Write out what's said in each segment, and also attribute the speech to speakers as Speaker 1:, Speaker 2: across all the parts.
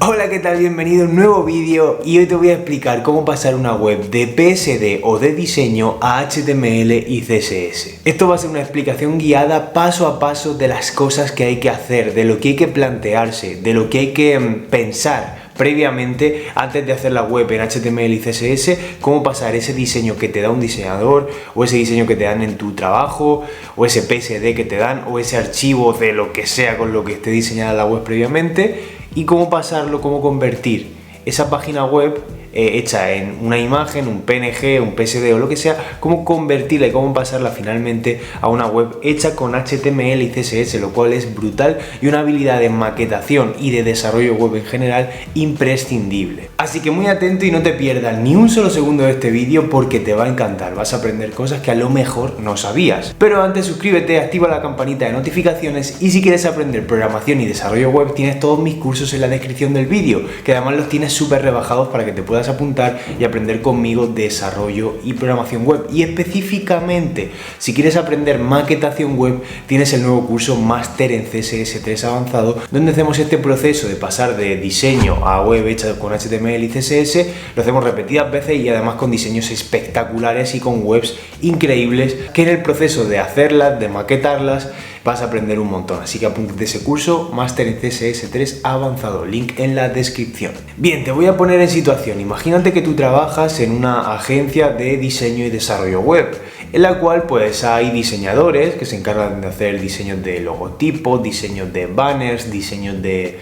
Speaker 1: Hola, ¿qué tal? Bienvenido a un nuevo vídeo y hoy te voy a explicar cómo pasar una web de PSD o de diseño a HTML y CSS. Esto va a ser una explicación guiada paso a paso de las cosas que hay que hacer, de lo que hay que plantearse, de lo que hay que pensar previamente antes de hacer la web en HTML y CSS, cómo pasar ese diseño que te da un diseñador o ese diseño que te dan en tu trabajo o ese PSD que te dan o ese archivo de lo que sea con lo que esté diseñada la web previamente y cómo pasarlo, cómo convertir esa página web hecha en una imagen, un PNG, un PSD o lo que sea, cómo convertirla y cómo pasarla finalmente a una web hecha con HTML y CSS, lo cual es brutal y una habilidad de maquetación y de desarrollo web en general imprescindible. Así que muy atento y no te pierdas ni un solo segundo de este vídeo porque te va a encantar, vas a aprender cosas que a lo mejor no sabías. Pero antes suscríbete, activa la campanita de notificaciones y si quieres aprender programación y desarrollo web tienes todos mis cursos en la descripción del vídeo, que además los tienes súper rebajados para que te puedas apuntar y aprender conmigo desarrollo y programación web. Y específicamente, si quieres aprender maquetación web, tienes el nuevo curso Máster en CSS3 Avanzado, donde hacemos este proceso de pasar de diseño a web hecha con HTML y CSS, lo hacemos repetidas veces y además con diseños espectaculares y con webs increíbles, que en el proceso de hacerlas, de maquetarlas, vas a aprender un montón. Así que apúntate ese curso, Máster en CSS3 Avanzado, link en la descripción. Bien, te voy a poner en situación. Imagínate que tú trabajas en una agencia de diseño y desarrollo web, en la cual pues hay diseñadores que se encargan de hacer diseños de logotipos, diseños de banners, diseños de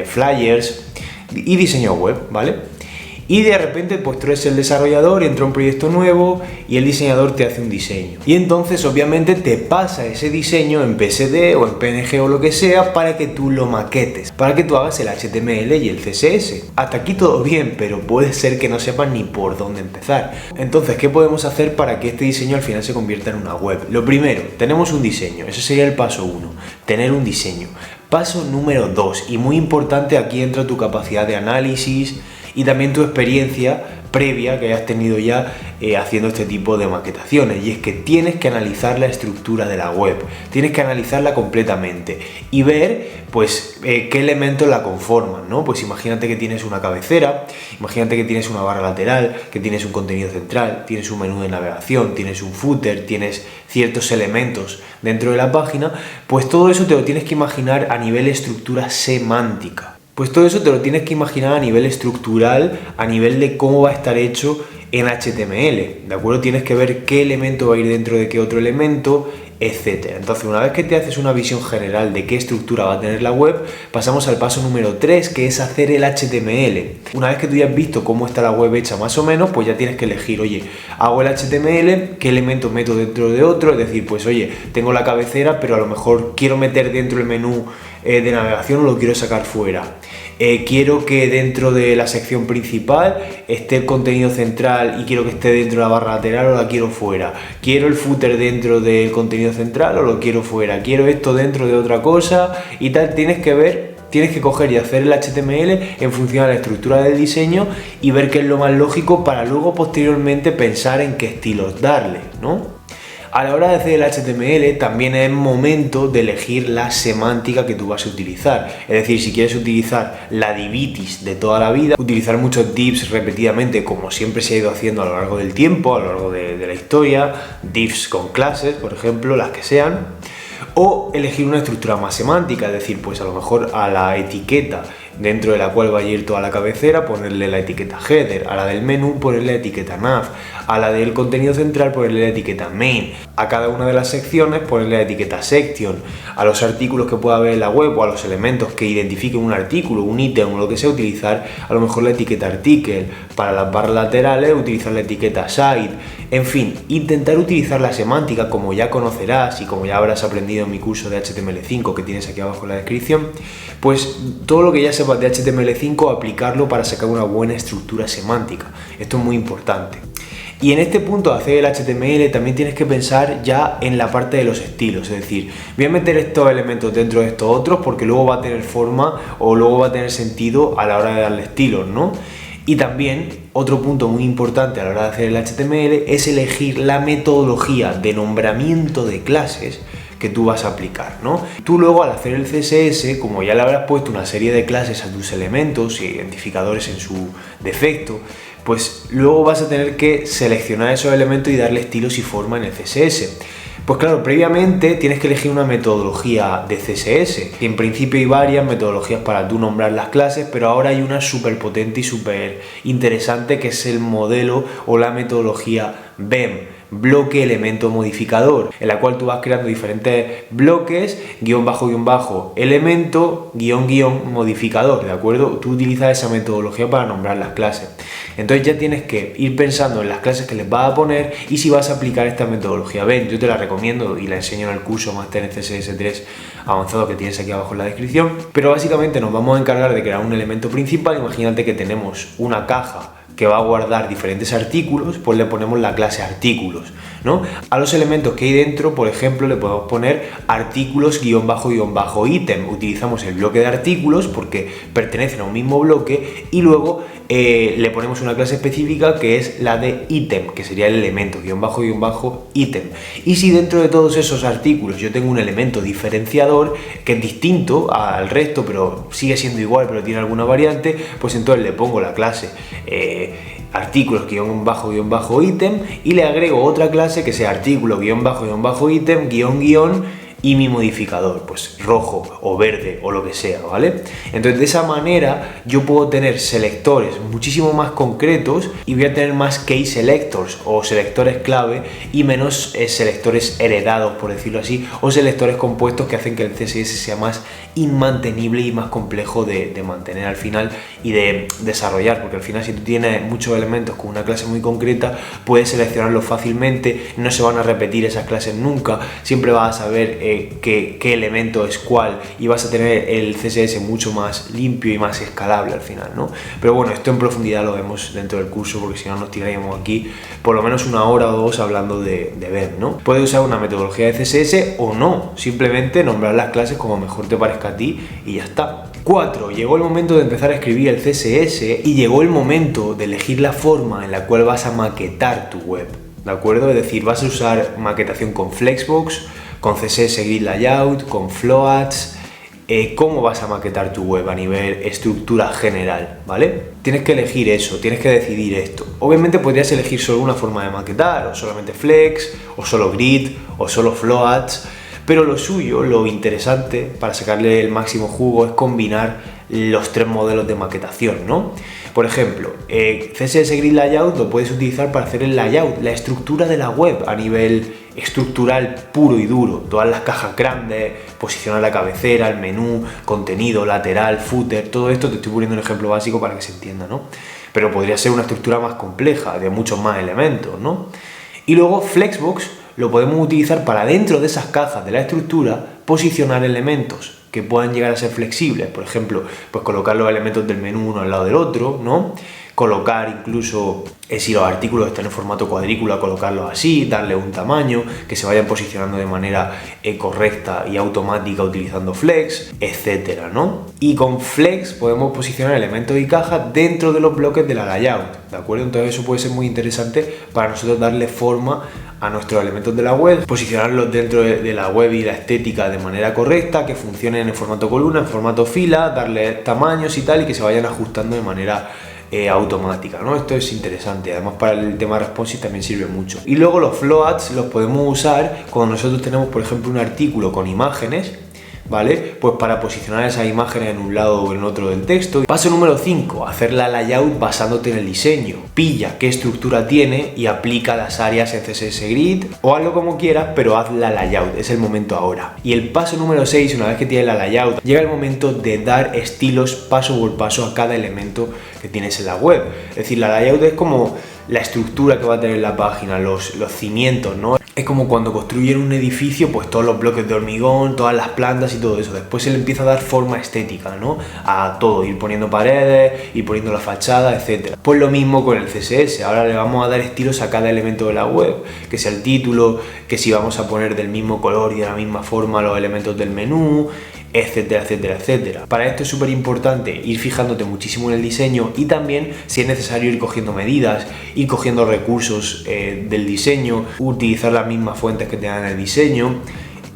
Speaker 1: flyers y diseño web, ¿vale? Y de repente pues tú eres el desarrollador, entra un proyecto nuevo y el diseñador te hace un diseño. Y entonces obviamente te pasa ese diseño en PSD o en PNG o lo que sea para que tú lo maquetes, para que tú hagas el HTML y el CSS. Hasta aquí todo bien, pero puede ser que no sepas ni por dónde empezar. Entonces, ¿qué podemos hacer para que este diseño al final se convierta en una web? Lo primero, tenemos un diseño, ese sería el paso 1, tener un diseño. Paso número 2, y muy importante, aquí entra tu capacidad de análisis y también tu experiencia previa que hayas tenido ya haciendo este tipo de maquetaciones, y es que tienes que analizar la estructura de la web, tienes que analizarla completamente y ver pues qué elementos la conforman, ¿no? Pues imagínate que tienes una cabecera, imagínate que tienes una barra lateral, que tienes un contenido central, tienes un menú de navegación, tienes un footer, tienes ciertos elementos dentro de la página, pues todo eso te lo tienes que imaginar a nivel estructura semántica. Pues todo eso te lo tienes que imaginar a nivel estructural, a nivel de cómo va a estar hecho en HTML, ¿de acuerdo? Tienes que ver qué elemento va a ir dentro de qué otro elemento, etcétera. Entonces, una vez que te haces una visión general de qué estructura va a tener la web, pasamos al paso número 3, que es hacer el HTML. Una vez que tú ya has visto cómo está la web hecha más o menos, pues ya tienes que elegir, oye, hago el HTML, qué elementos meto dentro de otro, es decir, pues oye, tengo la cabecera, pero a lo mejor quiero meter dentro el menú de navegación o lo quiero sacar fuera. Quiero que dentro de la sección principal esté el contenido central y quiero que esté dentro de la barra lateral o la quiero fuera. Quiero el footer dentro del contenido central o lo quiero fuera. Quiero esto dentro de otra cosa y tal. Tienes que coger y hacer el HTML en función de la estructura del diseño y ver qué es lo más lógico para luego posteriormente pensar en qué estilos darle, ¿no? A la hora de hacer el HTML también es momento de elegir la semántica que tú vas a utilizar. Es decir, si quieres utilizar la divitis de toda la vida, utilizar muchos divs repetidamente como siempre se ha ido haciendo a lo largo del tiempo, a lo largo de la historia, divs con clases, por ejemplo, las que sean, o elegir una estructura más semántica, es decir, pues a lo mejor a la etiqueta dentro de la cual va a ir toda la cabecera, ponerle la etiqueta header, a la del menú ponerle la etiqueta nav, a la del contenido central ponerle la etiqueta main, a cada una de las secciones ponerle la etiqueta section, a los artículos que pueda haber en la web o a los elementos que identifiquen un artículo, un ítem o lo que sea, utilizar a lo mejor la etiqueta article, para las barras laterales utilizar la etiqueta site, en fin, intentar utilizar la semántica como ya conocerás y como ya habrás aprendido en mi curso de HTML5 que tienes aquí abajo en la descripción, pues todo lo que ya sepas de HTML5 aplicarlo para sacar una buena estructura semántica. Esto es muy importante. Y en este punto de hacer el HTML también tienes que pensar ya en la parte de los estilos, es decir, voy a meter estos elementos dentro de estos otros porque luego va a tener forma o luego va a tener sentido a la hora de darle estilos, ¿no? Y también otro punto muy importante a la hora de hacer el HTML es elegir la metodología de nombramiento de clases que tú vas a aplicar, ¿no? Tú luego al hacer el CSS, como ya le habrás puesto una serie de clases a tus elementos y identificadores en su defecto, pues luego vas a tener que seleccionar esos elementos y darle estilos y forma en el CSS. Pues claro, previamente tienes que elegir una metodología de CSS. En principio hay varias metodologías para tú nombrar las clases, pero ahora hay una súper potente y súper interesante que es el modelo o la metodología BEM, bloque elemento modificador, en la cual tú vas creando diferentes bloques, guión bajo, elemento, guión modificador, ¿de acuerdo? Tú utilizas esa metodología para nombrar las clases. Entonces ya tienes que ir pensando en las clases que les vas a poner y si vas a aplicar esta metodología. Ven, yo te la recomiendo y la enseño en el curso Máster en CSS 3 avanzado que tienes aquí abajo en la descripción, pero básicamente nos vamos a encargar de crear un elemento principal. Imagínate que tenemos una caja que va a guardar diferentes artículos, pues le ponemos la clase artículos, ¿no? A los elementos que hay dentro, por ejemplo, le podemos poner artículos guión bajo ítem. Utilizamos el bloque de artículos porque pertenecen a un mismo bloque y luego le ponemos una clase específica que es la de ítem, que sería el elemento guión bajo ítem. Y si dentro de todos esos artículos yo tengo un elemento diferenciador que es distinto al resto, pero sigue siendo igual, pero tiene alguna variante, pues entonces le pongo la clase artículos guión bajo ítem y le agrego otra clase que sea artículo guión bajo ítem guión y mi modificador, pues rojo o verde o lo que sea, ¿vale? Entonces de esa manera yo puedo tener selectores muchísimo más concretos y voy a tener más key selectors o selectores clave y menos selectores heredados, por decirlo así, o selectores compuestos que hacen que el CSS sea más inmantenible y más complejo de mantener al final y de desarrollar, porque al final si tú tienes muchos elementos con una clase muy concreta puedes seleccionarlos fácilmente, no se van a repetir esas clases nunca, siempre vas a saber qué elemento es cuál y vas a tener el CSS mucho más limpio y más escalable al final, ¿no? Pero bueno, esto en profundidad lo vemos dentro del curso porque si no nos tiraríamos aquí por lo menos una hora o dos hablando de BEM, ¿no? Puedes usar una metodología de CSS o no, simplemente nombrar las clases como mejor te parezca a ti y ya está. 4. Llegó el momento de empezar a escribir el CSS y llegó el momento de elegir la forma en la cual vas a maquetar tu web, ¿de acuerdo? Es decir, vas a usar maquetación con Flexbox, con CSS Grid Layout, con Floats. ¿Cómo vas a maquetar tu web a nivel estructura general? ¿Vale? Tienes que elegir eso, tienes que decidir esto. Obviamente podrías elegir solo una forma de maquetar, o solamente Flex, o solo Grid, o solo Floats, pero lo suyo, lo interesante para sacarle el máximo jugo es combinar los tres modelos de maquetación, ¿no? Por ejemplo, CSS Grid Layout lo puedes utilizar para hacer el layout, la estructura de la web a nivel estructural puro y duro, todas las cajas grandes, posicionar la cabecera, el menú, contenido, lateral, footer, todo esto te estoy poniendo un ejemplo básico para que se entienda, ¿no? Pero podría ser una estructura más compleja, de muchos más elementos, ¿no? Y luego Flexbox lo podemos utilizar para dentro de esas cajas de la estructura posicionar elementos que puedan llegar a ser flexibles, por ejemplo, pues colocar los elementos del menú uno al lado del otro, ¿no? Colocar incluso, si los artículos están en formato cuadrícula, colocarlos así, darle un tamaño, que se vayan posicionando de manera correcta y automática utilizando Flex, etcétera, ¿no? Y con Flex podemos posicionar elementos y cajas dentro de los bloques de la layout, ¿de acuerdo? Entonces eso puede ser muy interesante para nosotros darle forma a nuestros elementos de la web, posicionarlos dentro de la web y la estética de manera correcta, que funcionen en formato columna, en formato fila, darle tamaños y tal, y que se vayan ajustando de manera automática, ¿no? Esto es interesante, además para el tema responsive también sirve mucho. Y luego los floats los podemos usar cuando nosotros tenemos, por ejemplo, un artículo con imágenes, ¿vale? Pues para posicionar esas imágenes en un lado o en otro del texto. Paso número 5, hacer la layout basándote en el diseño. Pilla qué estructura tiene y aplica las áreas en CSS Grid o hazlo como quieras, pero haz la layout, es el momento ahora. Y el paso número 6, una vez que tienes la layout, llega el momento de dar estilos paso por paso a cada elemento que tienes en la web. Es decir, la layout es como la estructura que va a tener la página, los cimientos, ¿no? Es como cuando construyen un edificio, pues todos los bloques de hormigón, todas las plantas y todo eso. Después se le empieza a dar forma estética, ¿no? A todo, ir poniendo paredes, ir poniendo la fachada, etc. Pues lo mismo con el CSS. Ahora le vamos a dar estilos a cada elemento de la web, que sea el título, que si vamos a poner del mismo color y de la misma forma los elementos del menú, etcétera, etcétera, etcétera. Para esto es súper importante ir fijándote muchísimo en el diseño y también, si es necesario, ir cogiendo medidas, ir cogiendo recursos del diseño, utilizar las mismas fuentes que te dan el diseño,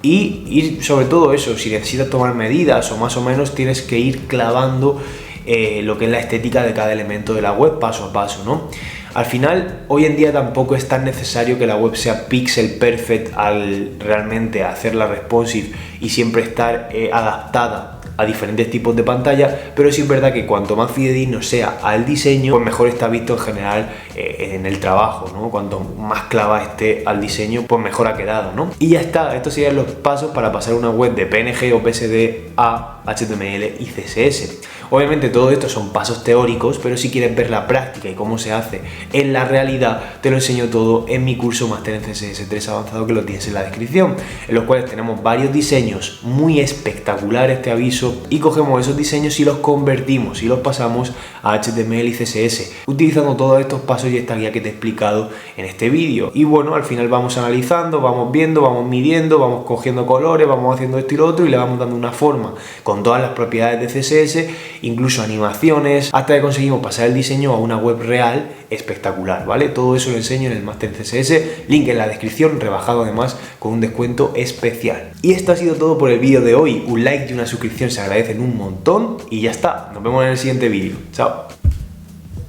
Speaker 1: Y sobre todo eso, si necesitas tomar medidas o más o menos tienes que ir clavando lo que es la estética de cada elemento de la web paso a paso, ¿no? Al final, hoy en día tampoco es tan necesario que la web sea pixel perfect al realmente hacerla responsive y siempre estar adaptada a diferentes tipos de pantalla, pero sí es verdad que cuanto más fidedigno sea al diseño, pues mejor está visto en general en el trabajo, ¿no? Cuanto más clavada esté al diseño, pues mejor ha quedado, ¿no? Y ya está, estos serían los pasos para pasar una web de PNG o PSD a HTML y CSS. Obviamente todo esto son pasos teóricos, pero si quieres ver la práctica y cómo se hace en la realidad, te lo enseño todo en mi curso Máster en CSS3 avanzado, que lo tienes en la descripción, en los cuales tenemos varios diseños muy espectaculares, te aviso, y cogemos esos diseños y los convertimos y los pasamos a HTML y CSS, utilizando todos estos pasos y esta guía que te he explicado en este vídeo. Y bueno, al final vamos analizando, vamos viendo, vamos midiendo, vamos cogiendo colores, vamos haciendo esto y lo otro y le vamos dando una forma con todas las propiedades de CSS, incluso animaciones, hasta que conseguimos pasar el diseño a una web real espectacular, ¿vale? Todo eso lo enseño en el Máster en CSS, link en la descripción, rebajado además con un descuento especial. Y esto ha sido todo por el vídeo de hoy. Un like y una suscripción se agradecen un montón y ya está. Nos vemos en el siguiente vídeo. Chao.